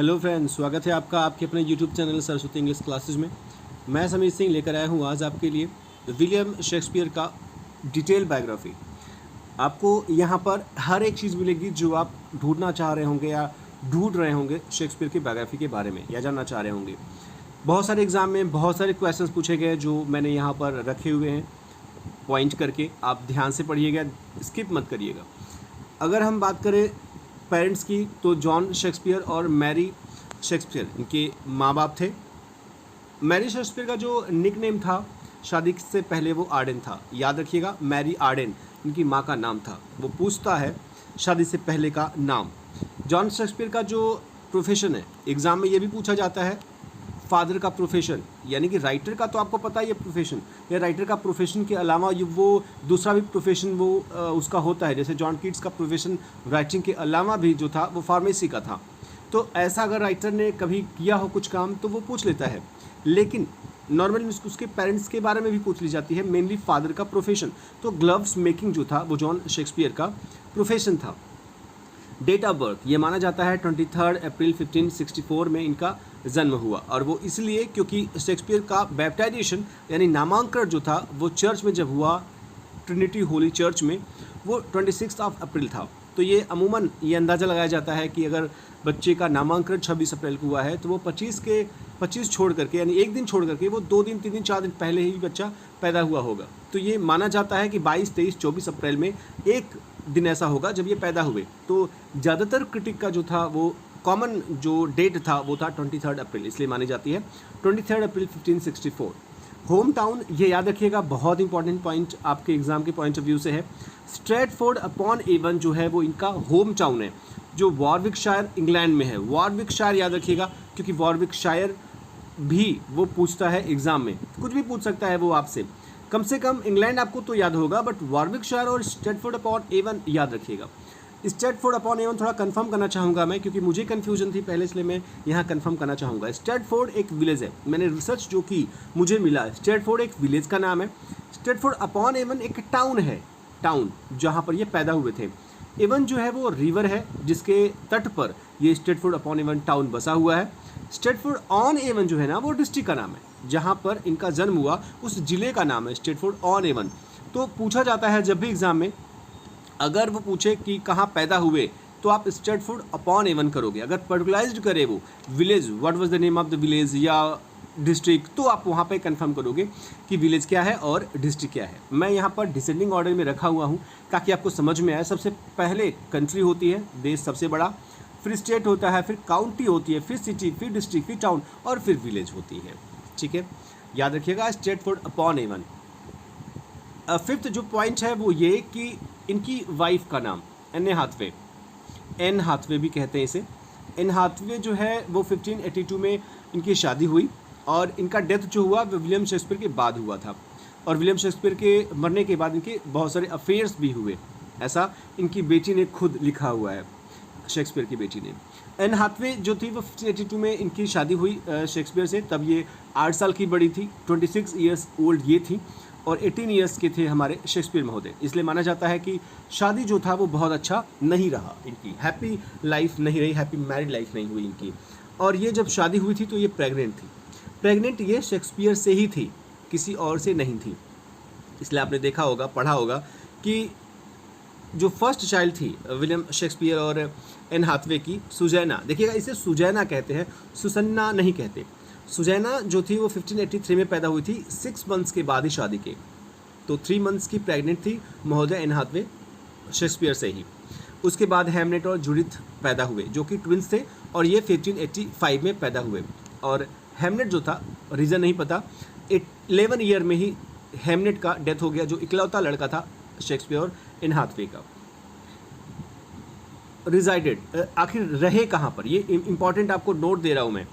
Hello friends, स्वागत है आपका आपके अपने YouTube channel Saraswati English classes में। मैं समीर सिंह लेकर आया हूँ आज आपके लिए विलियम शेक्सपियर का डिटेल बायोग्राफी। आपको यहाँ पर हर एक चीज़ मिलेगी जो आप ढूंढना चाह रहे होंगे या ढूंढ रहे होंगे शेक्सपियर की बायोग्राफी के बारे में या जानना चाह रहे होंगे। बहुत सारे एग्ज़ाम में बहुत सारे क्वेश्चन पूछे गए जो मैंने यहाँ पर रखे हुए हैं पॉइंट करके। आप ध्यान से पढ़िएगा, स्किप मत करिएगा। अगर हम बात करें पेरेंट्स की तो जॉन शेक्सपियर और मैरी शेक्सपियर इनके माँ बाप थे। मैरी शेक्सपियर का जो निक नेम था शादी से पहले वो आर्डेन था। याद रखिएगा, मैरी आर्डेन इनकी माँ का नाम था। वो पूछता है शादी से पहले का नाम। जॉन शेक्सपियर का जो प्रोफेशन है, एग्ज़ाम में ये भी पूछा जाता है फादर का प्रोफेशन, यानी कि राइटर का तो आपको पता ही है प्रोफेशन, या राइटर का प्रोफेशन के अलावा ये वो दूसरा भी प्रोफेशन वो उसका होता है। जैसे जॉन कीट्स का प्रोफेशन राइटिंग के अलावा भी जो था वो फार्मेसी का था। तो ऐसा अगर राइटर ने कभी किया हो कुछ काम तो वो पूछ लेता है। लेकिन नॉर्मली उसके पेरेंट्स के बारे में भी पूछ ली जाती है, मेनली फादर का प्रोफेशन। तो ग्लव्स मेकिंग जो था वो जॉन शेक्सपियर का प्रोफेशन था। डेट ऑफ बर्थ ये माना जाता है 23 अप्रैल 1564 में इनका जन्म हुआ, और वो इसलिए क्योंकि शेक्सपियर का बैप्टाइजेशन यानी नामांकन जो था वो चर्च में जब हुआ, ट्रिनिटी होली चर्च में, वो 26 अप्रैल था। तो ये अमूमन ये अंदाज़ा लगाया जाता है कि अगर बच्चे का नामांकन 26 अप्रैल को हुआ है तो वो 25 छोड़ करके, यानी एक दिन छोड़ करके, वो 2 दिन 3 दिन 4 दिन पहले ही बच्चा पैदा हुआ होगा। तो ये माना जाता है कि 22, 23, 24 अप्रैल में एक दिन ऐसा होगा जब ये पैदा हुए। तो ज़्यादातर क्रिटिक का जो था वो कॉमन जो डेट था वो था 23 अप्रैल, इसलिए मानी जाती है 23 अप्रैल 1564। होम टाउन ये याद रखिएगा, बहुत इंपॉर्टेंट पॉइंट आपके एग्जाम के पॉइंट ऑफ व्यू से है। स्ट्रैटफोर्ड अपॉन एवन जो है वो इनका होम टाउन है, जो वॉरविकशायर इंग्लैंड में है। वॉरविकशायर याद रखिएगा, क्योंकि वॉरविकशायर भी वो पूछता है एग्जाम में, कुछ भी पूछ सकता है वो आपसे। कम से कम इंग्लैंड आपको तो याद होगा, बट वॉरविकशायर और स्ट्रैटफोर्ड अपॉन एवन याद रखिएगा। स्ट्रैटफोर्ड अपॉन एवन थोड़ा कंफर्म करना चाहूँगा मैं, क्योंकि मुझे कन्फ्यूजन थी पहले, इसलिए मैं यहाँ कंफर्म करना चाहूँगा। स्ट्रैटफोर्ड एक विलेज है, मैंने रिसर्च जो की मुझे मिला स्ट्रैटफोर्ड एक विलेज का नाम है। स्ट्रैटफोर्ड अपॉन एवन एक टाउन है, टाउन जहाँ पर ये पैदा हुए थे। एवन जो है वो रिवर है जिसके तट पर ये स्ट्रैटफोर्ड अपॉन एवन टाउन बसा हुआ है। स्ट्रैटफोर्ड ऑन एवन जो है ना वो डिस्ट्रिक्ट का नाम है, जहाँ पर इनका जन्म हुआ उस जिले का नाम है स्ट्रैटफोर्ड ऑन एवन। तो पूछा जाता है जब भी एग्जाम में, अगर वो पूछे कि कहाँ पैदा हुए तो आप स्ट्रैटफोर्ड अपॉन एवन करोगे। अगर पर्टिकुलराइज्ड करे वो village, what was the name of the village या डिस्ट्रिक्ट, तो आप वहाँ पे कंफर्म करोगे कि विलेज क्या है और डिस्ट्रिक्ट क्या है। मैं यहाँ पर डिसेंडिंग ऑर्डर में रखा हुआ हूँ ताकि आपको समझ में आए। सबसे पहले कंट्री होती है, देश सबसे बड़ा, फिर स्टेट होता है, फिर काउंटी होती है, फिर सिटी, फिर डिस्ट्रिक्ट, फिर टाउन और फिर विलेज होती है। ठीक है, याद रखिएगा स्ट्रैटफोर्ड अपॉन एवन। फिफ्थ जो पॉइंट है वो ये कि इनकी वाइफ का नाम एन हाथवे, एन हाथवे भी कहते हैं इसे। एन हाथवे जो है वो 1582 में इनकी शादी हुई, और इनका डेथ जो हुआ वो विलियम शेक्सपियर के बाद हुआ था। और विलियम शेक्सपियर के मरने के बाद इनके बहुत सारे अफेयर्स भी हुए, ऐसा इनकी बेटी ने खुद लिखा हुआ है, शेक्सपियर की बेटी ने। एन हाथवे जो थी वो 1582 में इनकी शादी हुई शेक्सपियर से, तब ये 8 साल की बड़ी थी, 26 ईयर्स ओल्ड ये थी, और 18 ईयर्स के थे हमारे शेक्सपियर महोदय। इसलिए माना जाता है कि शादी जो था वो बहुत अच्छा नहीं रहा इनकी, हैप्पी लाइफ नहीं रही, हैप्पी मैरिड लाइफ नहीं हुई इनकी। और ये जब शादी हुई थी तो ये प्रेग्नेंट थी। प्रेग्नेंट ये शेक्सपियर से ही थी, किसी और से नहीं थी। इसलिए आपने देखा होगा, पढ़ा होगा कि जो फर्स्ट चाइल्ड थी विलियम शेक्सपियर और एन हाथवे की, सुजैना, देखिएगा इसे सुजैना कहते हैं, सुसन्ना नहीं कहते। सुजैना जो थी वो 1583 में पैदा हुई थी, 6 मंथ्स के बाद ही शादी के। तो 3 मंथ्स की प्रेग्नेंट थी महोदय एन हाथवे शेक्सपियर से ही। उसके बाद हैमलेट और जूडिथ पैदा हुए जो कि ट्विंस थे, और ये 1585 में पैदा हुए। और हैमलेट जो था, रीज़न नहीं पता, 11 ईयर में ही हैमलेट का डेथ हो गया, जो इकलौता लड़का था शेक्सपियर और एन हाथवे का। रिजाइडेड, आखिर रहे कहाँ पर, ये इंपॉर्टेंट आपको नोट दे रहा हूँ मैं।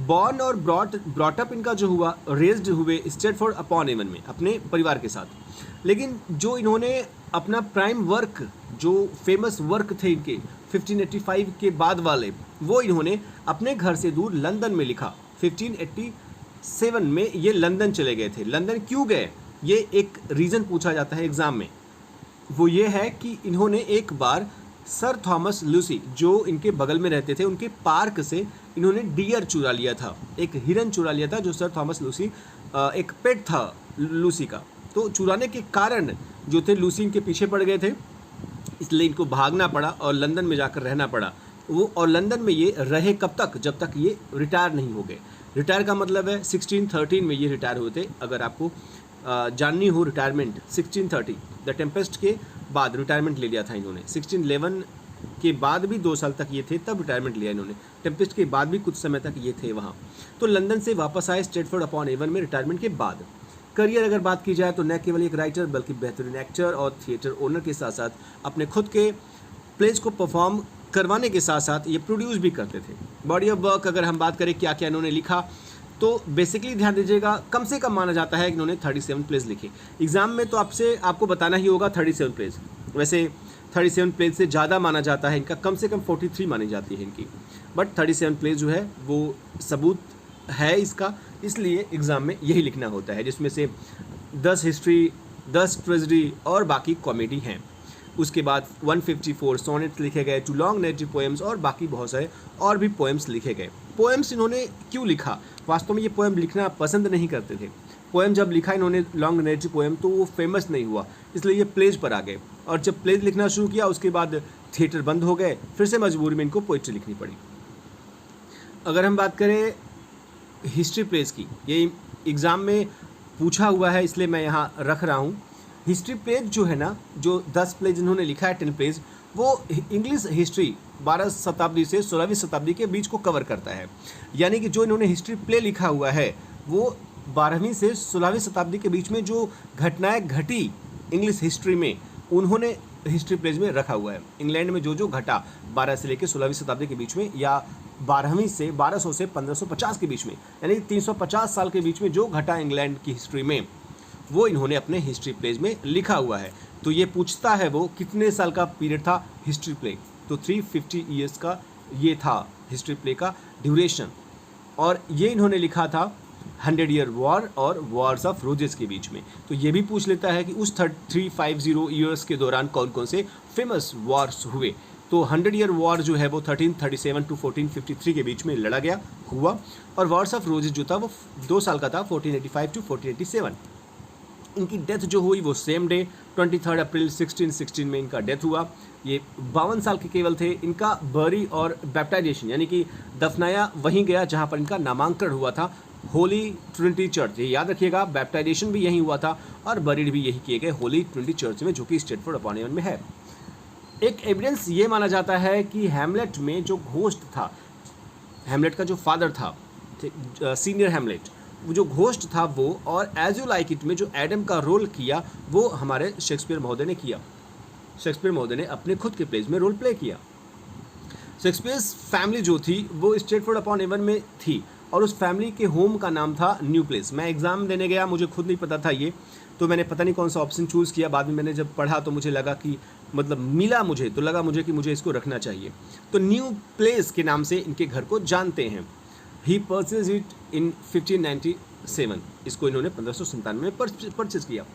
बॉर्न और ब्रॉटअप इनका जो हुआ, रेज्ड हुए स्ट्रैटफोर्ड अपॉन एवन में अपने परिवार के साथ। लेकिन जो इन्होंने अपना प्राइम वर्क, जो फेमस वर्क थे इनके 1585 के बाद वाले, वो इन्होंने अपने घर से दूर लंदन में लिखा। 1587 में ये लंदन चले गए थे। लंदन क्यों गए, ये एक रीज़न पूछा जाता है एग्ज़ाम में। वो ये है कि इन्होंने एक बार सर थॉमस लूसी जो इनके बगल में रहते थे, उनके पार्क से इन्होंने डियर चुरा लिया था, एक हिरन चुरा लिया था जो सर थॉमस लूसी एक पेट था लूसी का। तो चुराने के कारण जो थे लूसी इनके पीछे पड़ गए थे, इसलिए इनको भागना पड़ा और लंदन में जाकर रहना पड़ा वो। और लंदन में ये रहे कब तक, जब तक ये रिटायर नहीं हो गए। रिटायर का मतलब है 1613 में ये रिटायर हुए थे। अगर आपको जाननी हो रिटायरमेंट, 1630 द टेम्पेस्ट के बाद रिटायरमेंट ले लिया था इन्होंने। 1611 के बाद भी 2 साल तक ये थे, तब रिटायरमेंट लिया इन्होंने। टेम्पेस्ट के बाद भी कुछ समय तक ये थे वहाँ। तो लंदन से वापस आए स्ट्रेटफोर्ड अपॉन एवन में रिटायरमेंट के बाद। करियर अगर बात की जाए तो न केवल एक राइटर बल्कि बेहतरीन एक्टर और थिएटर ओनर के साथ साथ अपने खुद के प्लेस को परफॉर्म करवाने के साथ साथ ये प्रोड्यूस भी करते थे। बॉडी ऑफ वर्क अगर हम बात करें क्या क्या इन्होंने लिखा, तो बेसिकली ध्यान दीजिएगा कम से कम माना जाता है कि इन्होंने 37 प्लेस लिखे। एग्जाम में तो आपको बताना ही होगा 37 प्लेस, वैसे 37 प्लेस से ज़्यादा माना जाता है इनका, कम से कम 43 मानी जाती है इनकी, बट 37 प्लेस जो है वो सबूत है इसका, इसलिए एग्ज़ाम में यही लिखना होता है, जिसमें से 10 हिस्ट्री, 10 ट्रेजेडी और बाकी कॉमेडी हैं। उसके बाद 154 सोनेट्स लिखे गए, 2 लॉन्ग नैरेटिव पोएम्स और बाकी बहुत सारे और भी पोएम्स लिखे गए। पोएम्स इन्होंने क्यों लिखा, वास्तव में ये पोएम लिखना पसंद नहीं करते थे। पोएम जब लिखा इन्होंने लॉन्ग नैरेटिव पोएम, तो वो फेमस नहीं हुआ, इसलिए ये प्लेज पर आ गए। और जब प्लेज लिखना शुरू किया उसके बाद थिएटर बंद हो गए, फिर से मजबूरी में इनको पोइट्री लिखनी पड़ी। अगर हम बात करें हिस्ट्री प्लेज की, ये एग्ज़ाम में पूछा हुआ है इसलिए मैं यहाँ रख रहा हूँ। हिस्ट्री प्लेज जो है ना, जो 10 प्लेज इन्होंने लिखा है, 10 प्लेज, वो इंग्लिश हिस्ट्री 12 शताब्दी से 16वीं शताब्दी के बीच को कवर करता है। यानी कि जो इन्होंने हिस्ट्री प्ले लिखा हुआ है वो 12वीं से 16वीं शताब्दी के बीच में जो घटनाएं घटी इंग्लिश हिस्ट्री में, उन्होंने हिस्ट्री प्लेज में रखा हुआ है। इंग्लैंड में जो जो घटा 12 से लेकर 16वीं शताब्दी के बीच में, या 12वीं से 1200 से 1550 के बीच में, यानी 350 साल के बीच में जो घटा इंग्लैंड की हिस्ट्री में, वो इन्होंने अपने हिस्ट्री प्लेज में लिखा हुआ है। तो ये पूछता है वो कितने साल का पीरियड था हिस्ट्री प्ले, तो 350 ईयर्स का ये था हिस्ट्री प्ले का ड्यूरेशन। और ये इन्होंने लिखा था 100 ईयर वॉर और वॉर्स ऑफ रोजेस के बीच में। तो ये भी पूछ लेता है कि उस 350 ईयर्स के दौरान कौन कौन से फेमस वॉर्स हुए। तो 100 ईयर वॉर जो है वो 1337 टू 1453 के बीच में लड़ा गया हुआ, और वॉर्स ऑफ रोजेस जो था वो 2 साल का था, 1485 टू 1487। इनकी डेथ जो हुई वो सेम डे 23 अप्रैल 1616 में इनका डेथ हुआ। ये 52 साल के केवल थे। इनका बरी और बैप्टाइजेशन यानी कि दफनाया वहीं गया जहाँ पर इनका नामांकन हुआ था, होली ट्रिनिटी चर्च। ये याद रखिएगा, बैप्टाइजेशन भी यहीं हुआ था और बरीड भी यही किए गए होली ट्रिनिटी चर्च में, जो कि स्ट्रेटफोर्ड अपॉन एवन में है। एक एविडेंस ये माना जाता है कि हैमलेट में जो घोस्ट था, हैमलेट का जो फादर था, सीनियर हैमलेट, वो जो घोस्ट था वो, और एज यू लाइक इट में जो एडम का रोल किया वो हमारे शेक्सपियर महोदय ने किया। शेक्सपियर महोदय ने अपने खुद के प्लेज में रोल प्ले किया। शेक्सपियर फैमिली जो थी वो स्ट्रेटफोर्ड अपॉन एवन में थी, और उस फैमिली के होम का नाम था न्यू प्लेस। मैं एग्ज़ाम देने गया, मुझे खुद नहीं पता था ये, तो मैंने पता नहीं कौन सा ऑप्शन चूज़ किया। बाद में मैंने जब पढ़ा तो मुझे लगा कि मतलब मिला मुझे, तो लगा मुझे कि मुझे इसको रखना चाहिए। तो न्यू प्लेस के नाम से इनके घर को जानते हैं। ही परचेज इट इन 1597, इसको इन्होंने 1597 में परचेज किया।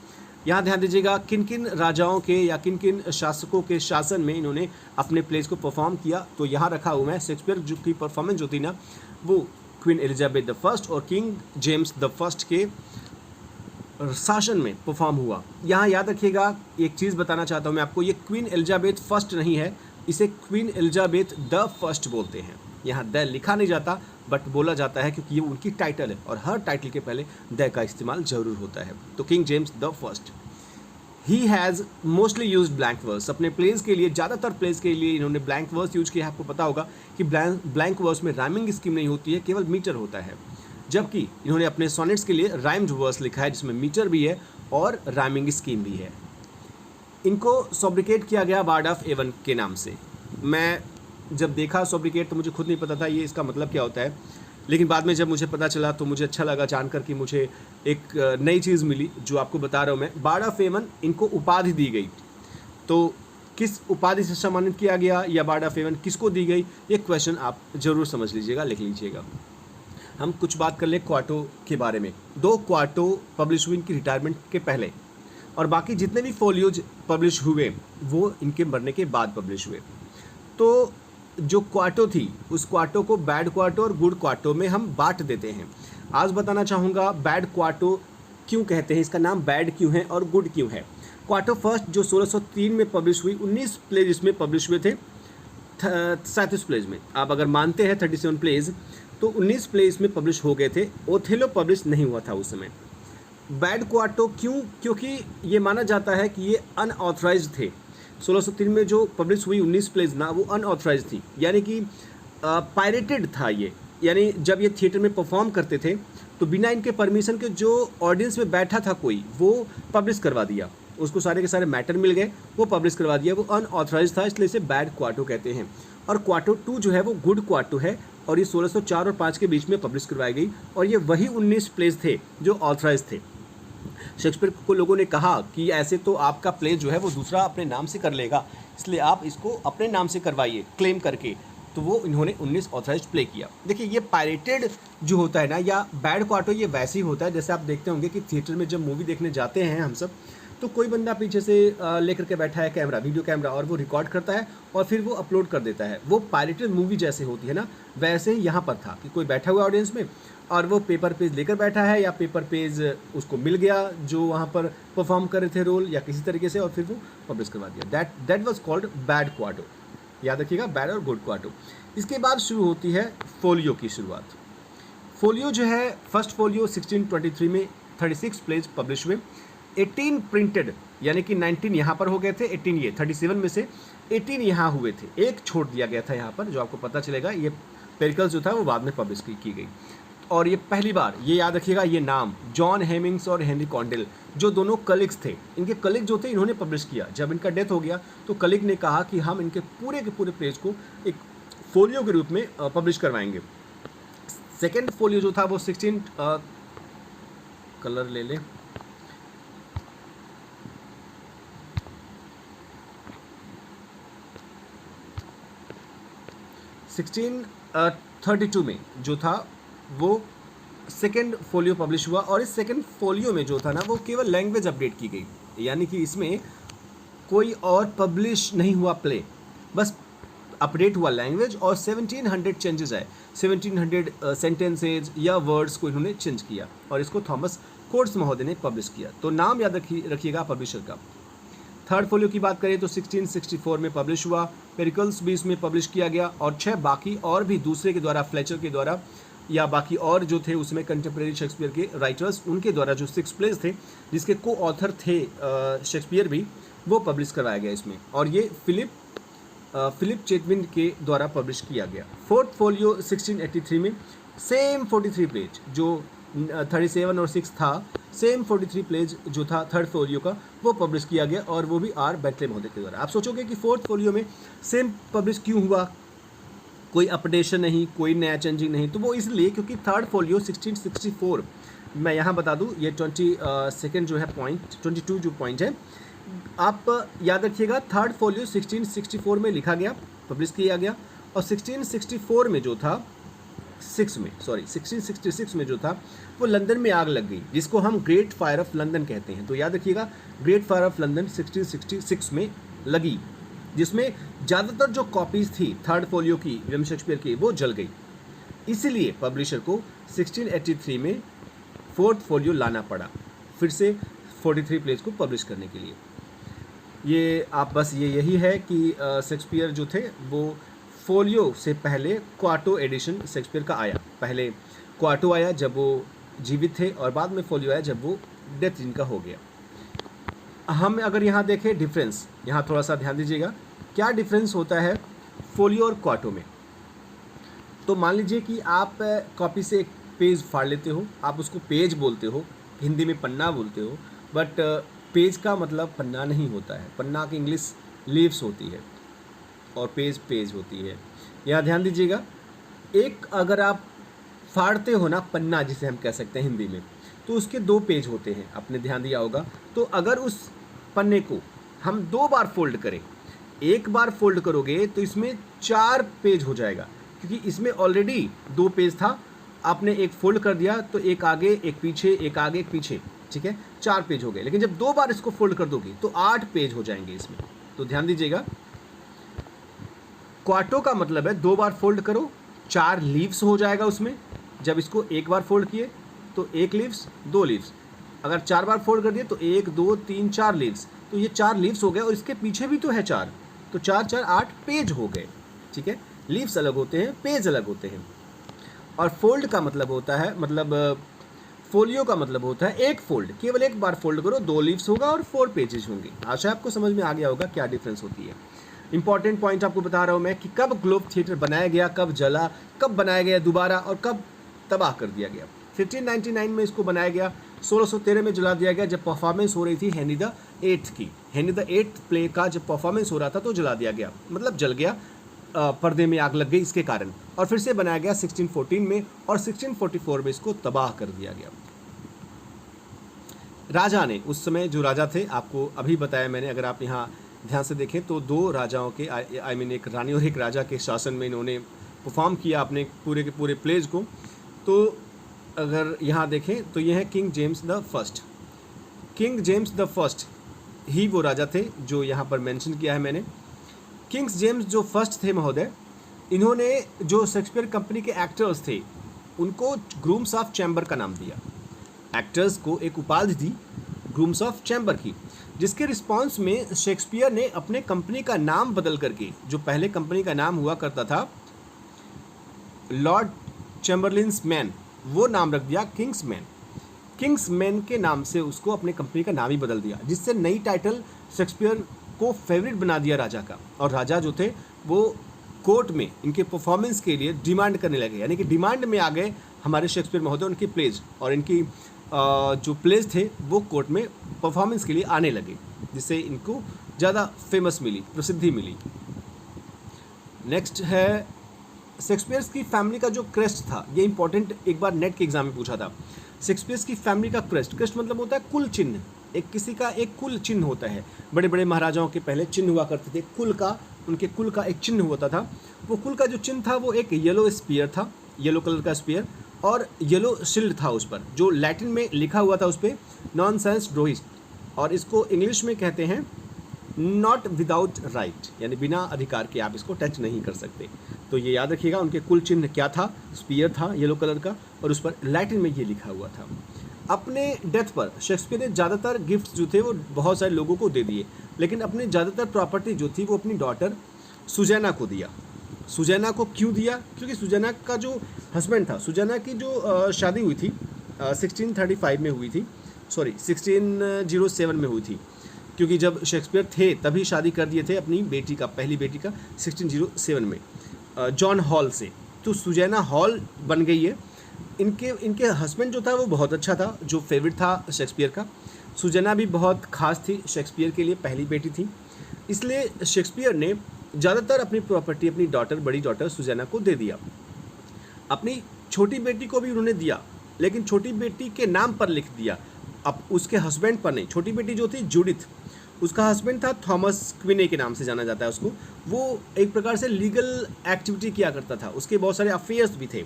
यहाँ ध्यान दीजिएगा किन किन राजाओं के या किन किन शासकों के शासन में इन्होंने अपने प्लेस को परफॉर्म किया, तो यहाँ रखा हुआ है। शेक्सपियर जो की परफॉर्मेंस जो थी ना, वो क्वीन एलिजाबेथ द फर्स्ट और किंग जेम्स द फर्स्ट के शासन में परफॉर्म हुआ। यहाँ याद रखिएगा, एक चीज़ बताना चाहता हूँ मैं आपको, ये क्वीन एलिजाबेथ फर्स्ट नहीं है, इसे क्वीन एलिजाबेथ द फर्स्ट बोलते हैं। यहाँ द लिखा नहीं जाता बट बोला जाता है क्योंकि ये उनकी टाइटल है, और हर टाइटल के पहले द का इस्तेमाल जरूर होता है। तो king James the first, he has mostly use blank verse. अपने प्लेस के लिए, ज़्यादातर प्लेस के लिए इन्होंने ब्लैंक वर्स यूज किया। आपको पता होगा कि ब्लैंक वर्स में राइमिंग स्कीम नहीं होती है, केवल मीटर होता है, जबकि इन्होंने अपने सोनेट्स के लिए राइम्ड वर्स लिखा है जिसमें मीटर भी है और राइमिंग स्कीम भी है। इनको सोब्रिकेट किया गया बार्ड ऑफ एवन के नाम से। मैं जब देखा सोब्रिकेट तो मुझे खुद नहीं पता था ये इसका मतलब क्या होता है, लेकिन बाद में जब मुझे पता चला तो मुझे अच्छा लगा जानकर कि मुझे एक नई चीज़ मिली जो आपको बता रहा हूँ मैं। बार्ड ऑफ एवन इनको उपाधि दी गई, तो किस उपाधि से सम्मानित किया गया या बार्ड ऑफ एवन किसको दी गई, ये क्वेश्चन आप ज़रूर समझ लीजिएगा, लिख लीजिएगा। हम कुछ बात कर ले क्वार्टो के बारे में। 2 क्वार्टो पब्लिश हुई इनकी रिटायरमेंट के पहले, और बाकी जितने भी फोलियोज पब्लिश हुए वो इनके मरने के बाद पब्लिश हुए। तो जो क्वाटो थी उस क्वाटो को बैड क्वाटो और गुड क्वाटो में हम बांट देते हैं। आज बताना चाहूँगा बैड क्वाटो क्यों कहते हैं, इसका नाम बैड क्यों है और गुड क्यों है। क्वाटो फर्स्ट जो 1603 में पब्लिश हुई, 19 प्लेज इसमें पब्लिश हुए थे, 37 प्लेज में। आप अगर मानते हैं 37 प्लेज तो 19 प्ले इसमें पब्लिश हो गए थे। ओथेलो पब्लिश नहीं हुआ था उस समय। बैड क्वाटो क्यों, क्योंकि ये माना जाता है कि ये अनऑथराइज्ड थे। 1603 में जो पब्लिश हुई 19 प्लेज ना, वो अनऑथराइज थी, यानी कि पायरेटेड था ये। यानी जब ये थिएटर में परफॉर्म करते थे तो बिना इनके परमिशन के जो ऑडियंस में बैठा था कोई, वो पब्लिश करवा दिया, उसको सारे के सारे मैटर मिल गए, वो पब्लिश करवा दिया, वो अनऑथराइज था, इसलिए इसे बैड क्वाटो कहते हैं। और क्वाटो 2 जो है वो गुड क्वाटो है, और ये 1604 और 5 के बीच में पब्लिश करवाई गई, और ये वही 19 प्लेज थे जो ऑथराइज थे। शेक्सपियर को लोगों ने कहा कि ऐसे तो आपका प्ले जो है वो दूसरा अपने नाम से कर लेगा, इसलिए आप इसको अपने नाम से करवाइए क्लेम करके। तो वो इन्होंने 19 ऑथराइज्ड प्ले किया। देखिए ये पायरेटेड जो होता है ना, या बैड क्वाटो, ये वैसे ही होता है जैसे आप देखते होंगे कि थिएटर में जब मूवी देखने जाते हैं हम सब, तो कोई बंदा पीछे से लेकर के बैठा है कैमरा, वीडियो कैमरा, और वो रिकॉर्ड करता है और फिर वो अपलोड कर देता है। वो पायरेटेड मूवी जैसे होती है ना, वैसे ही यहाँ पर था कि कोई बैठा हुआ ऑडियंस में और वो पेपर पेज लेकर बैठा है, या पेपर पेज उसको मिल गया जो वहाँ पर परफॉर्म कर रहे थे रोल या किसी तरीके से, और फिर वो पब्लिश करवा दिया। That was called bad quarto. याद रखिएगा, बैड और गुड क्वाटो। इसके बाद शुरू होती है फोलियो की शुरुआत। फोलियो जो है, फर्स्ट फोलियो 1623 में 36 प्लेज पब्लिश हुए, 18 प्रिंटेड, यानी कि 19 यहाँ पर हो गए थे, 18 ये 37 में से 18 यहाँ हुए थे, एक छोड़ दिया गया था यहाँ पर, जो आपको पता चलेगा। ये पेरिकल्स जो था वो बाद में पब्लिश की गई। और ये पहली बार, ये याद रखिएगा, ये नाम जॉन हेमिंग्स और हेनरी कॉन्डेल जो दोनों कलीग्स थे, इनके कलीग जो थे इन्होंने पब्लिश किया। जब इनका डेथ हो गया तो कलीग ने कहा कि हम इनके पूरे के पूरे पेज को एक फोलियो के रूप में पब्लिश करवाएंगे। सेकेंड फोलियो जो था वो 16 कलर ले ले 1632 में जो था वो सेकेंड फोलियो पब्लिश हुआ। और इस सेकेंड फोलियो में जो था ना, वो केवल लैंग्वेज अपडेट की गई, यानी कि इसमें कोई और पब्लिश नहीं हुआ प्ले, बस अपडेट हुआ लैंग्वेज, और 1700 चेंजेस आए, 1700 सेंटेंसेज या वर्ड्स को इन्होंने चेंज किया, और इसको थॉमस कोट्स महोदय ने पब्लिश किया। तो नाम याद रखिएगा पब्लिशर का। थर्ड फोलियो की बात करें तो 1664 में पब्लिश हुआ, पेरिकल्स भी इसमें पब्लिश किया गया, और 6 बाकी और भी दूसरे के द्वारा, फ्लेचर के द्वारा, या बाकी और जो थे उसमें कंटेम्प्रेरी शेक्सपियर के राइटर्स, उनके द्वारा जो 6 प्लेज थे जिसके को ऑथर थे शेक्सपियर भी, वो पब्लिश करवाया गया इसमें। और ये फिलिप चेटविन के द्वारा पब्लिश किया गया। फोर्थ फोलियो 1683 में सेम 43 पेज जो 37 और 6 था, सेम 43 पेज जो था थर्ड फोलियो का, वो पब्लिश किया गया, और वो भी आर बेंटले महोदय के द्वारा। आप सोचोगे कि फोर्थ फोलियो में सेम पब्लिश क्यों हुआ, कोई अपडेशन नहीं, कोई नया चेंजिंग नहीं, तो वो इसलिए क्योंकि थर्ड फोलियो 1664, मैं यहाँ बता दूँ, ये 22 जो है पॉइंट, 22 जो पॉइंट है, आप याद रखिएगा, थर्ड फोलियो 1664 में लिखा गया, पब्लिश किया गया, और 1664 में जो था 1666 में जो था वो लंदन में आग लग गई, जिसको हम ग्रेट फायर ऑफ लंदन कहते हैं। तो याद रखिएगा, ग्रेट फायर ऑफ लंदन 1666 में लगी, जिसमें ज़्यादातर जो कॉपीज़ थी थर्ड फोलियो की विलियम शेक्सपियर की, वो जल गई। इसीलिए पब्लिशर को 1683 में फोर्थ फोलियो लाना पड़ा, फिर से 43 प्लेज को पब्लिश करने के लिए। ये आप बस यही है कि शेक्सपियर जो थे वो फोलियो से पहले क्वाटो एडिशन शेक्सपियर का आया। पहले क्वाटो आया जब वो जीवित थे, और बाद में फोलियो आया जब वो डेथ जिनका हो गया। हम अगर यहाँ देखें डिफरेंस, यहाँ थोड़ा सा ध्यान दीजिएगा, क्या डिफरेंस होता है फोलियो और क्वाटो में। तो मान लीजिए कि आप कॉपी से एक पेज फाड़ लेते हो, आप उसको पेज बोलते हो, हिंदी में पन्ना बोलते हो, बट पेज का मतलब पन्ना नहीं होता है। पन्ना की इंग्लिश लीव्स होती है और पेज होती है। यहाँ ध्यान दीजिएगा, एक अगर आप फाड़ते हो ना पन्ना, जिसे हम कह सकते हैं हिंदी में, तो उसके 2 पेज होते हैं, आपने ध्यान दिया होगा। तो अगर उस पन्ने को हम 2 बार फोल्ड करें, एक बार फोल्ड करोगे तो इसमें 4 पेज हो जाएगा, क्योंकि इसमें ऑलरेडी 2 पेज था, आपने एक फोल्ड कर दिया तो एक आगे एक पीछे, एक आगे एक पीछे, ठीक है, 4 पेज हो गए। लेकिन जब 2 बार इसको फोल्ड कर दोगे तो 8 पेज हो जाएंगे इसमें। तो ध्यान दीजिएगा, क्वार्टो का मतलब है 2 बार फोल्ड करो, 4 लीव्स हो जाएगा उसमें। जब इसको एक बार फोल्ड किए तो 1 लीव्स 2 लीव्स, अगर 4 बार फोल्ड कर दिए तो 1 2 3 4 लीव्स, तो ये 4 लीव्स हो गए और इसके पीछे भी तो है 4, तो 4 4 8 पेज हो गए। ठीक है, लीव्स अलग होते हैं, पेज अलग होते हैं। और फोल्ड का मतलब होता है, मतलब फोलियो का मतलब होता है एक फोल्ड, केवल एक बार फोल्ड करो, 2 लीव्स होगा और 4 पेजेस होंगे। आशा आपको समझ में आ गया होगा क्या डिफरेंस होती है। इंपॉर्टेंट पॉइंट आपको बता रहा हूँ मैं कि कब ग्लोब थिएटर बनाया गया, कब जला, कब बनाया गया दोबारा और कब तबाह कर दिया गया। 1599 में इसको बनाया गया, 1613 में जला दिया गया जब परफॉर्मेंस हो रही थी हेनरी द 8th की। हेनरी द 8th प्ले का जब परफॉर्मेंस हो रहा था तो जला दिया गया, मतलब जल गया, पर्दे में आग लग गई इसके कारण। और फिर से बनाया गया 1614 में और 1644 में इसको तबाह कर दिया गया। राजा ने उस समय जो राजा थे, आपको अभी बताया मैंने, अगर आप यहाँ ध्यान से देखें तो 2 राजाओं के आई मीन एक रानी और एक राजा के शासन में इन्होंने परफॉर्म किया अपने पूरे के पूरे प्लेज को। तो अगर यहाँ देखें तो ये है king James the first. King James the first ही वो राजा थे जो यहाँ पर मेंशन किया है मैंने। किंग्स जेम्स जो फर्स्ट थे महोदय, इन्होंने जो शेक्सपियर कंपनी के एक्टर्स थे उनको ग्रूम्स ऑफ चैम्बर का नाम दिया। एक्टर्स को एक उपाधि दी ग्रूम्स ऑफ चैम्बर की, जिसके रिस्पॉन्स में शेक्सपियर ने अपने कंपनी का नाम बदल करके, जो पहले कंपनी का नाम हुआ करता था लॉर्ड चैम्बरलिन्स मैन, वो नाम रख दिया किंग्स मैन। किंग्स मैन के नाम से उसको अपने कंपनी का नाम ही बदल दिया, जिससे नई टाइटल शेक्सपियर को फेवरेट बना दिया राजा का। और राजा जो थे वो कोर्ट में इनके परफॉर्मेंस के लिए डिमांड करने लगे, यानी कि डिमांड में आ गए हमारे शेक्सपियर महोदय, उनके प्लेज और इनकी जो प्लेज थे वो कोर्ट में परफॉर्मेंस के लिए आने लगे, जिससे इनको ज़्यादा फेमस मिली, प्रसिद्धि मिली। नेक्स्ट है शेक्सपियर्स की फैमिली का जो क्रेस्ट था, ये इंपॉर्टेंट, एक बार नेट के एग्जाम में पूछा था। शेक्सपियर्स की फैमिली का क्रेस्ट, क्रेस्ट मतलब होता है कुल चिन्ह, एक किसी का एक कुल चिन्ह होता है। बड़े बड़े महाराजाओं के पहले चिन्ह हुआ करते थे, कुल का, उनके कुल का एक चिन्ह होता था। वो कुल का जो चिन्ह था वो एक येलो स्पीयर था, येलो कलर का स्पीयर, और येलो शील्ड था उस पर, जो लैटिन में लिखा हुआ था उस पर नॉनसेंस ड्रोइस्ट, और इसको इंग्लिश में कहते हैं नॉट विदाउट राइट, यानी बिना अधिकार के आप इसको टच नहीं कर सकते। तो ये याद रखिएगा, उनके कुल चिन्ह क्या था, स्पीयर था येलो कलर का, और उस पर लैटिन में ये लिखा हुआ था। अपने डेथ पर शेक्सपियर ने ज़्यादातर गिफ्ट्स जो थे वो बहुत सारे लोगों को दे दिए, लेकिन अपनी ज़्यादातर प्रॉपर्टी जो थी वो अपनी डॉटर सुजैना को दिया। सुजैना को क्यों दिया? क्योंकि सुजैना का जो हस्बैंड था, सुजैना की जो शादी हुई थी 1635 में हुई थी, सॉरी 1607 में हुई थी, क्योंकि जब शेक्सपियर थे तभी शादी कर दिए थे अपनी बेटी का, पहली बेटी का 1607 में जॉन हॉल से। तो सुजैना हॉल बन गई है। इनके हस्बैंड जो था वो बहुत अच्छा था, जो फेवरेट था शेक्सपियर का। सुजैना भी बहुत खास थी शेक्सपियर के लिए, पहली बेटी थी, इसलिए शेक्सपियर ने ज़्यादातर अपनी प्रॉपर्टी अपनी डॉटर, बड़ी डॉटर सुजैना को दे दिया। अपनी छोटी बेटी को भी उन्होंने दिया, लेकिन छोटी बेटी के नाम पर लिख दिया, अब उसके हस्बैंड पर नहीं। छोटी बेटी जो थी जूडिथ, उसका हस्बैंड था थॉमस क्विने के नाम से जाना जाता है उसको। वो एक प्रकार से लीगल एक्टिविटी किया करता था, उसके बहुत सारे अफेयर्स भी थे।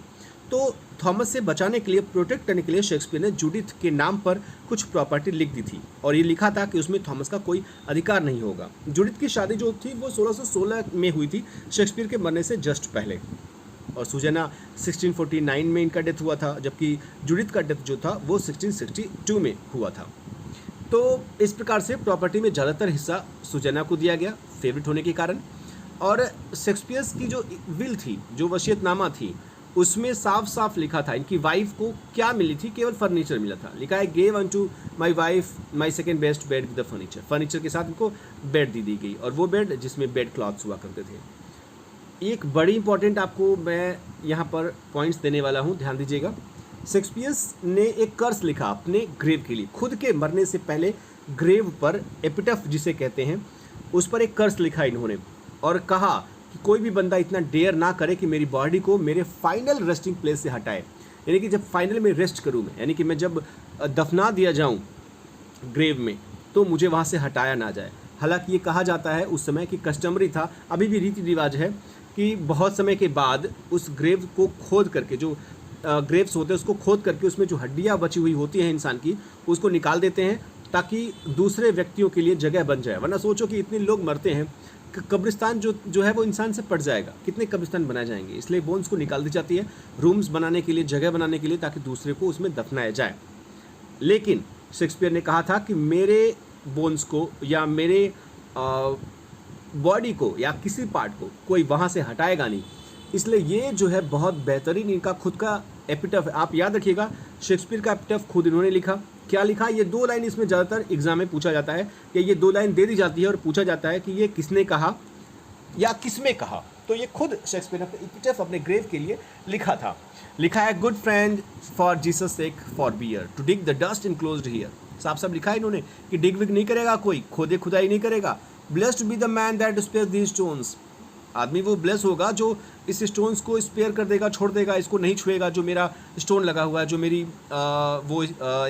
तो थॉमस से बचाने के लिए, प्रोटेक्ट करने के लिए शेक्सपियर ने जूडिथ के नाम पर कुछ प्रॉपर्टी लिख दी थी, और ये लिखा था कि उसमें थॉमस का कोई अधिकार नहीं होगा। जूडिथ की शादी जो थी वो 1616 में हुई थी, शेक्सपियर के मरने से जस्ट पहले, और सुजैना 1649 में इनका डेथ हुआ था, जबकि जूडिथ का डेथ जो था वो 1662 में हुआ था। तो इस प्रकार से प्रॉपर्टी में ज़्यादातर हिस्सा सुजैना को दिया गया, फेवरेट होने के कारण। और शेक्सपियर की जो विल थी, जो वसीयतनामा थी, उसमें साफ साफ लिखा था इनकी वाइफ को क्या मिली थी, केवल फर्नीचर मिला था। लिखा है gave unto my wife my second best bed with the furniture, furniture के साथ इनको बेड दी गई, और वो बेड जिसमें बेड क्लॉथ्स हुआ करते थे। एक बड़ी इंपॉर्टेंट आपको मैं यहाँ पर पॉइंट्स देने वाला हूँ, ध्यान दीजिएगा। शेक्सपियर ने एक कर्स लिखा अपने ग्रेव के लिए, खुद के मरने से पहले ग्रेव पर एपिटफ जिसे कहते हैं, उस पर एक कर्स लिखा इन्होंने, और कहा कि कोई भी बंदा इतना डेयर ना करे कि मेरी बॉडी को मेरे फाइनल रेस्टिंग प्लेस से हटाए, यानी कि जब फाइनल में रेस्ट करूँ मैं, यानी कि मैं जब दफना दिया जाऊँ ग्रेव में तो मुझे वहाँ से हटाया ना जाए। हालांकि ये कहा जाता है उस समय कि कस्टमरी था, अभी भी रीति रिवाज है कि बहुत समय के बाद उस ग्रेव को खोद करके, जो ग्रेव्स होते हैं उसको खोद करके उसमें जो हड्डियाँ बची हुई होती हैं इंसान की, उसको निकाल देते हैं ताकि दूसरे व्यक्तियों के लिए जगह बन जाए। वरना सोचो कि इतने लोग मरते हैं कब्रिस्तान जो है वो इंसान से पट जाएगा, कितने कब्रिस्तान बनाए जाएंगे, इसलिए बोन्स को निकाल दी जाती है रूम्स बनाने के लिए, जगह बनाने के लिए, ताकि दूसरे को उसमें दफनाया जाए। लेकिन शेक्सपियर ने कहा था कि मेरे बोन्स को या मेरे बॉडी को या किसी पार्ट को कोई वहाँ से हटाएगा नहीं, इसलिए ये जो है बहुत बेहतरीन इनका खुद का एपिटफ है। आप याद रखिएगा, शेक्सपियर का एपिटफ खुद इन्होंने लिखा। क्या लिखा? ये 2 लाइन इसमें ज़्यादातर एग्जाम में पूछा जाता है, या ये 2 लाइन दे दी जाती है और पूछा जाता है कि ये किसने कहा या किसमें कहा। तो ये खुद शेक्सपियर ने एपिटफ अपने ग्रेव के लिए लिखा था। लिखा है, good friend for Jesus sake forbear to dig the dust enclosed here. साफ साफ लिखा है इन्होंने कि डिग विग नहीं करेगा कोई, खोदे खुदाई नहीं करेगा। Blessed be the man that spare these stones. आदमी वो ब्लेस होगा जो इस स्टोन्स को स्पेयर कर देगा, छोड़ देगा, इसको नहीं छुएगा। जो मेरा स्टोन लगा हुआ है, जो मेरी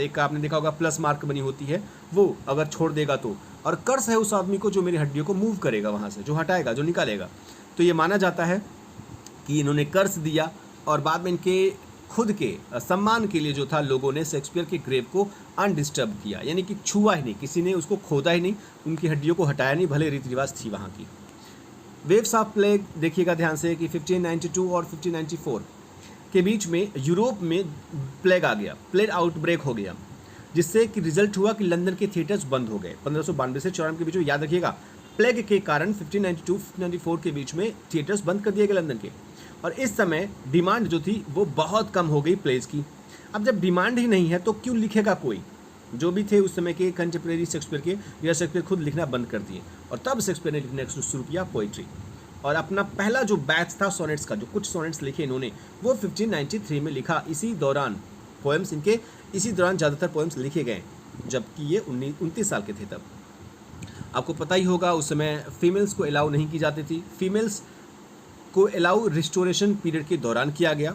एक आपने देखा होगा प्लस मार्क बनी होती है, वो अगर छोड़ देगा तो। और कर्स है उस आदमी को जो मेरी हड्डियों को मूव करेगा वहाँ से, जो हटाएगा, जो निकालेगा। तो ये माना जाता है कि इन्होंने कर्स दिया और बाद में इनके खुद के सम्मान के लिए जो था, लोगों ने शेक्सपियर के ग्रेव को अनडिस्टर्ब किया, यानी कि छुआ ही नहीं, किसी ने उसको खोदा ही नहीं, उनकी हड्डियों को हटाया नहीं, भले रीति रिवाज थी वहाँ की। वेव्स ऑफ प्लेग देखिएगा ध्यान से कि 1592 और 1594 के बीच में यूरोप में प्लेग आ गया, प्लेग आउटब्रेक हो गया, जिससे कि रिजल्ट हुआ कि लंदन के थिएटर्स बंद हो गए 1592 से 94 के बीच में। याद रखिएगा, प्लेग के कारण 1592-1594 के बीच में थिएटर्स बंद कर दिए गए लंदन के। और इस समय डिमांड जो थी वो बहुत कम हो गई प्लेज की। अब जब डिमांड ही नहीं है तो क्यों लिखेगा कोई? जो भी थे उस समय के कंटेम्प्रेरी शेक्सपियर के, या शेक्सपियर खुद लिखना बंद कर दिए, और तब शेक्सपियर ने लिखना शुरू किया पोइट्री। और अपना पहला जो बैच था सोनेट्स का, जो कुछ सोनेट्स लिखे इन्होंने, वो 1593 में लिखा। इसी दौरान पोएम्स इनके, इसी दौरान ज़्यादातर पोएम्स लिखे गए, जबकि ये 29 साल के थे तब। आपको पता ही होगा उस समय फीमेल्स को अलाउ नहीं की जाती थी। फीमेल्स को अलाउ रिस्टोरेशन पीरियड के दौरान किया गया,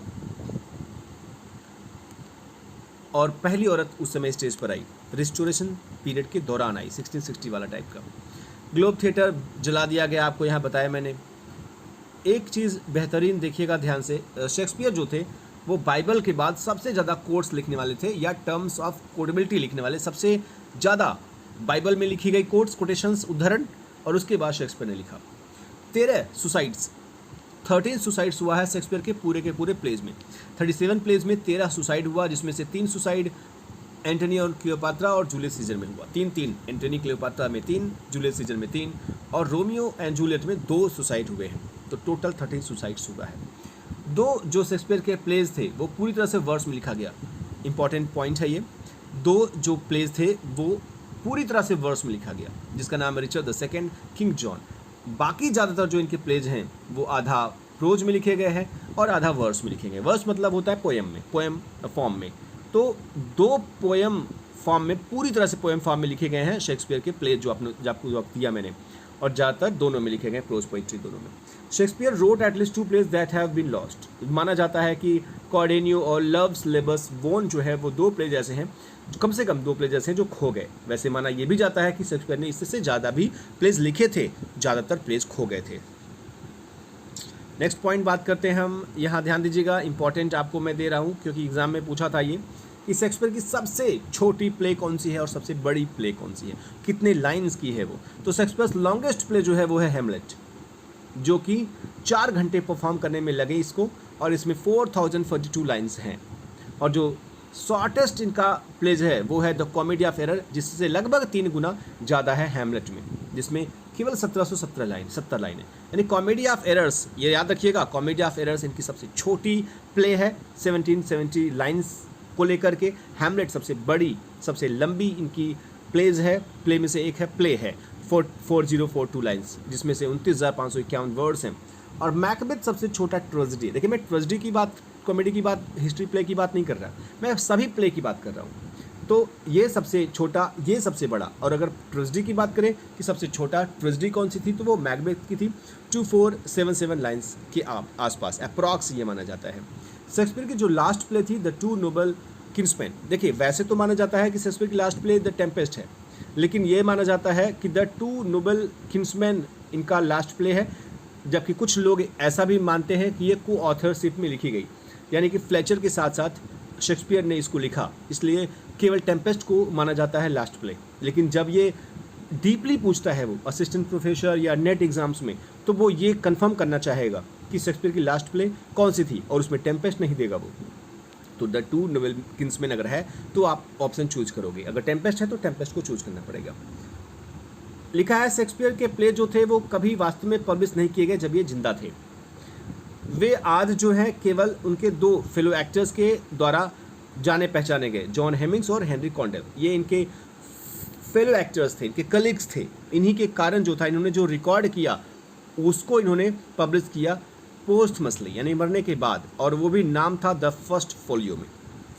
और पहली औरत उस समय स्टेज पर आई रिस्टोरेशन पीरियड के दौरान आई, 1660 वाला टाइप का। ग्लोब थिएटर जला दिया गया, आपको यहाँ बताया मैंने। एक चीज़ बेहतरीन देखिएगा ध्यान से, शेक्सपियर जो थे वो बाइबल के बाद सबसे ज़्यादा कोट्स लिखने वाले थे, या टर्म्स ऑफ कोडेबिलिटी लिखने वाले। सबसे ज़्यादा बाइबल में लिखी गई कोट्स, कोटेशंस, उद्धरण, और उसके बाद शेक्सपियर ने लिखा। 13 सुसाइड्स हुआ है शेक्सपियर के पूरे प्लेज में। 37 प्लेज में 13 सुसाइड हुआ, जिसमें से 3 सुसाइड एंटनी और क्लियोपात्रा और जूलियस सीजर में हुआ। 3-3, एंटनी क्लियोपात्रा में 3, जूलियस सीजर में 3, और रोमियो एंड जूलियट में 2 सुसाइड हुए हैं। तो टोटल 13 सुसाइड्स हुआ है। 2 जो शेक्सपियर के प्लेज थे वो पूरी तरह से वर्स में लिखा गया। इंपॉर्टेंट पॉइंट है ये। 2 जो प्लेज थे वो पूरी तरह से वर्स में लिखा गया, जिसका नाम है रिचर्ड II, किंग जॉन। बाकी ज़्यादातर जो इनके प्लेज हैं वो आधा प्रोज में लिखे गए हैं और आधा वर्स में लिखे गए। वर्स मतलब होता है पोएम में, पोएम फॉर्म में। तो 2 पोएम फॉर्म में, पूरी तरह से पोएम फॉर्म में लिखे गए हैं शेक्सपियर के प्लेज, जो आपको दिया मैंने, और ज़्यादातर दोनों में लिखे गए, प्रोज पोइट्री दोनों में। Shakespeare wrote at least 2 plays that have been lost. माना जाता है कि कॉर्डेनियो और लव्स लेबस वोन जो है वो 2 प्लेज ऐसे हैं, कम से कम 2 प्लेज ऐसे हैं जो खो गए। वैसे माना ये भी जाता है कि शेक्सपियर ने इससे ज़्यादा भी प्लेज लिखे थे, ज़्यादातर प्लेज खो गए थे। नेक्स्ट पॉइंट बात करते हैं हम। यहाँ ध्यान दीजिएगा, इंपॉर्टेंट आपको मैं दे रहा हूँ क्योंकि एग्जाम में पूछा था ये, कि शेक्सपियर की सबसे छोटी प्ले कौन सी है और सबसे बड़ी प्ले कौन सी है, कितने लाइन्स की है वो। तो शेक्सपियर लॉन्गेस्ट प्ले जो है वो है हेमलेट, जो कि 4 घंटे परफॉर्म करने में लगे इसको, और इसमें 4042 लाइन्स हैं। और जो शॉर्टेस्ट इनका प्लेज है वो है द कॉमेडी ऑफ एरर, जिससे लगभग 3 गुना ज़्यादा है हेमलेट में, जिसमें केवल 1770 लाइन 70 लाइन है। यानी कॉमेडी ऑफ एरर्स, ये याद रखिएगा, कॉमेडी ऑफ एरर्स इनकी सबसे छोटी प्ले है 1770 लाइन्स को लेकर के। हैमलेट सबसे बड़ी, सबसे लंबी इनकी प्लेज है, प्ले में से एक है, प्ले है 4042 लाइन्स, जिसमें से 29,551 वर्ड्स हैं। और मैकबेथ सबसे छोटा ट्रेजेडी। देखिए, मैं ट्रेजेडी की बात, कॉमेडी की बात, हिस्ट्री प्ले की बात नहीं कर रहा, मैं सभी प्ले की बात कर रहा हूँ। तो ये सबसे छोटा, ये सबसे बड़ा। और अगर ट्रेजेडी की बात करें कि सबसे छोटा ट्रेजेडी कौन सी थी, तो वो मैकबेथ की थी, 2477 लाइन्स के आसपास अप्रॉक्स ये माना जाता है। शेक्सपियर की जो लास्ट प्ले थी द 2 नोबल किंग्समैन, देखिए वैसे तो माना जाता है कि शेक्सपियर की लास्ट प्ले द टेम्पेस्ट है, लेकिन ये माना जाता है कि द 2 नोबल किंग्समैन इनका लास्ट प्ले है, जबकि कुछ लोग ऐसा भी मानते हैं कि ये को ऑथरशिप में लिखी गई, यानी कि फ्लेचर के साथ साथ शेक्सपियर ने इसको लिखा, इसलिए केवल टेम्पेस्ट को माना जाता है लास्ट प्ले। लेकिन जब ये डीपली पूछता है वो असिस्टेंट प्रोफेसर या नेट एग्जाम्स में, तो वो ये कंफर्म करना चाहेगा कि शेक्सपियर की लास्ट प्ले कौन सी थी, और उसमें टेम्पेस्ट नहीं देगा वो। तो द टू नोवेल किंग्समैन अगर है तो आप ऑप्शन चूज करोगे, अगर टेम्पेस्ट है तो टेम्पेस्ट को चूज करना पड़ेगा। लिखा है शेक्सपियर के प्ले जो थे वो कभी वास्तव में पब्लिश नहीं किए गए जब ये जिंदा थे। वे आज जो है केवल उनके 2 फेलो एक्टर्स के द्वारा जाने पहचाने गए, जॉन हेमिंग्स और हेनरी कॉन्डेल। ये इनके फेलो एक्टर्स थे, इनके कलीग्स थे। इन्हीं के कारण जो था, इन्होंने जो रिकॉर्ड किया उसको इन्होंने पब्लिश किया पोस्टमसली, यानी मरने के बाद, और वो भी नाम था द फर्स्ट फोलियो में।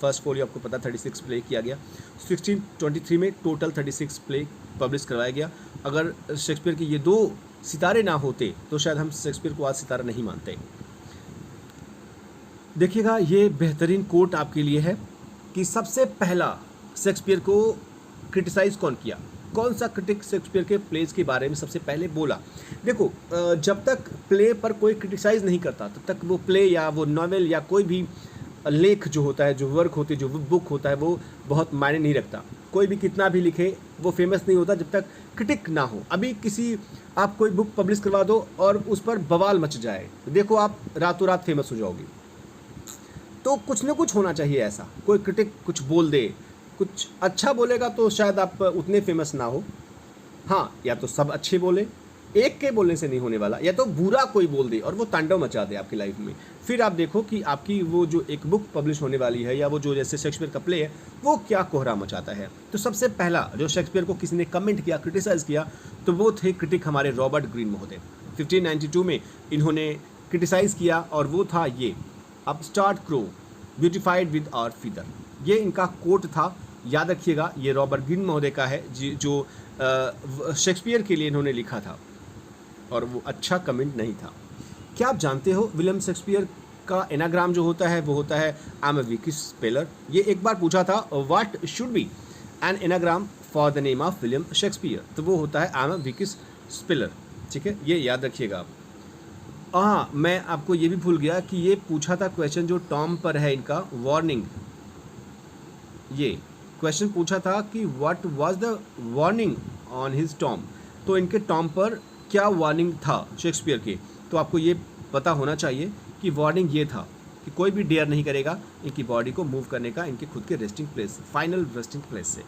फर्स्ट फोलियो आपको पता 36 प्ले किया गया। 1623 में टोटल 36 प्ले पब्लिश करवाया गया। अगर शेक्सपियर के ये 2 सितारे ना होते तो शायद हम शेक्सपियर को आज सितारा नहीं मानते। देखिएगा, ये बेहतरीन कोट आपके लिए है कि सबसे पहला शेक्सपियर को क्रिटिसाइज कौन किया, कौन सा क्रिटिक शेक्सपियर के प्लेज के बारे में सबसे पहले बोला। देखो, जब तक प्ले पर कोई क्रिटिसाइज नहीं करता तब तक वो प्ले या वो नॉवेल या कोई भी लेख जो होता है, जो वर्क होती है, जो बुक होता है, वो बहुत मायने नहीं रखता। कोई भी कितना भी लिखे वो फेमस नहीं होता जब तक क्रिटिक ना हो। अभी आप कोई बुक पब्लिश करवा दो और उस पर बवाल मच जाए, देखो आप रातों रात फेमस हो जाओगे। तो कुछ ना कुछ होना चाहिए ऐसा, कोई क्रिटिक कुछ बोल दे, कुछ अच्छा बोलेगा तो शायद आप उतने फेमस ना हो। हाँ, या तो सब अच्छे बोले, एक के बोलने से नहीं होने वाला, या तो बुरा कोई बोल दे और वो तांडव मचा दे आपकी लाइफ में। फिर आप देखो कि आपकी वो जो एक बुक पब्लिश होने वाली है या वो जो जैसे शेक्सपियर का प्ले है वो क्या कोहरा मचाता है। तो सबसे पहला जो शेक्सपियर को किसी ने कमेंट किया, क्रिटिसाइज किया, तो वो थे क्रिटिक हमारे रॉबर्ट ग्रीन महोदय। 1592 में इन्होंने क्रिटिसाइज किया और वो था ये, upstart crow beautified with our feather. ये इनका कोट था, याद रखिएगा। ये रॉबर्ट ग्रीन महोदय का है जो शेक्सपियर के लिए इन्होंने लिखा था, और वो अच्छा कमेंट नहीं था। क्या आप जानते हो विलियम शेक्सपियर का एनाग्राम जो होता है वो होता है I am a weak speller. ये एक बार पूछा था what should be an anagram for the name of William Shakespeare, तो वो होता है I am a weak speller. ठीक है, ये याद रखिएगा आप। हाँ, मैं आपको ये भी भूल गया कि ये पूछा था क्वेश्चन जो टॉम पर है इनका, वार्निंग। ये क्वेश्चन पूछा था कि what was the warning on his Tom, तो इनके टॉम पर क्या वार्निंग था शेक्सपियर के। तो आपको ये पता होना चाहिए कि वार्निंग ये था कि कोई भी डेयर नहीं करेगा इनकी बॉडी को मूव करने का इनके खुद के resting place, final resting place से।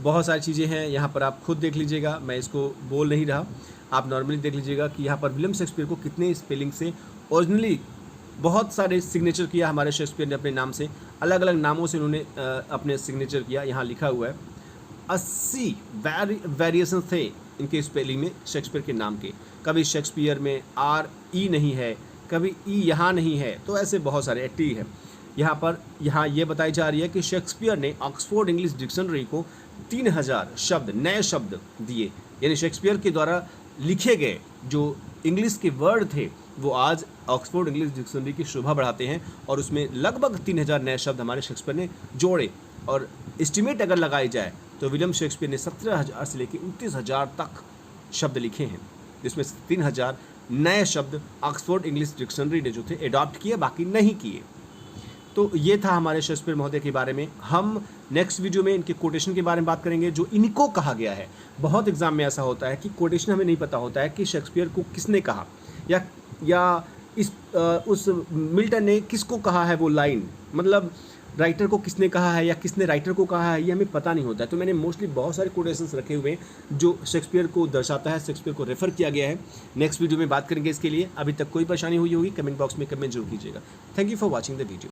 बहुत सारी चीज़ें हैं यहाँ पर, आप खुद देख लीजिएगा, मैं इसको बोल नहीं रहा, आप नॉर्मली देख लीजिएगा कि यहाँ पर विलियम शेक्सपियर को कितने स्पेलिंग से ओरिजिनली बहुत सारे सिग्नेचर किया हमारे शेक्सपियर ने अपने नाम से, अलग अलग नामों से उन्होंने अपने सिग्नेचर किया। यहाँ लिखा हुआ है 80 वेरिएशन थे इनके स्पेलिंग में शेक्सपियर के नाम के। कभी शेक्सपियर में RE नहीं है, कभी E यहाँ नहीं है, तो ऐसे बहुत सारे 80 है। यहाँ ये बताई जा रही है कि शेक्सपियर ने ऑक्सफोर्ड इंग्लिश डिक्शनरी को 3000 शब्द, नए शब्द दिए, यानी शेक्सपियर के द्वारा लिखे गए जो इंग्लिश के वर्ड थे वो आज ऑक्सफोर्ड इंग्लिश डिक्शनरी की शोभा बढ़ाते हैं, और उसमें लगभग 3000 नए शब्द हमारे शेक्सपियर ने जोड़े। और एस्टिमेट अगर लगाई जाए तो विलियम शेक्सपियर ने 17,000 से लेकर 29,000 तक शब्द लिखे हैं, जिसमें 3000 नए शब्द ऑक्सफोर्ड इंग्लिश डिक्शनरी ने जो थे एडॉप्ट किए, बाकी नहीं किए। तो ये था हमारे शेक्सपियर महोदय के बारे में। हम नेक्स्ट वीडियो में इनके कोटेशन के बारे में बात करेंगे जो इनको कहा गया है। बहुत एग्जाम में ऐसा होता है कि कोटेशन हमें नहीं पता होता है कि शेक्सपियर को किसने कहा, या उस मिल्टन ने किसको कहा है वो लाइन, मतलब राइटर को किसने कहा है या किसने राइटर को कहा है, ये हमें पता नहीं होता है। तो मैंने मोस्टली बहुत सारे कोटेशंस रखे हुए हैं जो शेक्सपियर को दर्शाता है, शेक्सपियर को रेफर किया गया है। नेक्स्ट वीडियो में बात करेंगे इसके लिए। अभी तक कोई परेशानी हुई होगी कमेंट बॉक्स में कमेंट जरूर कीजिएगा। Thank you for watching the video.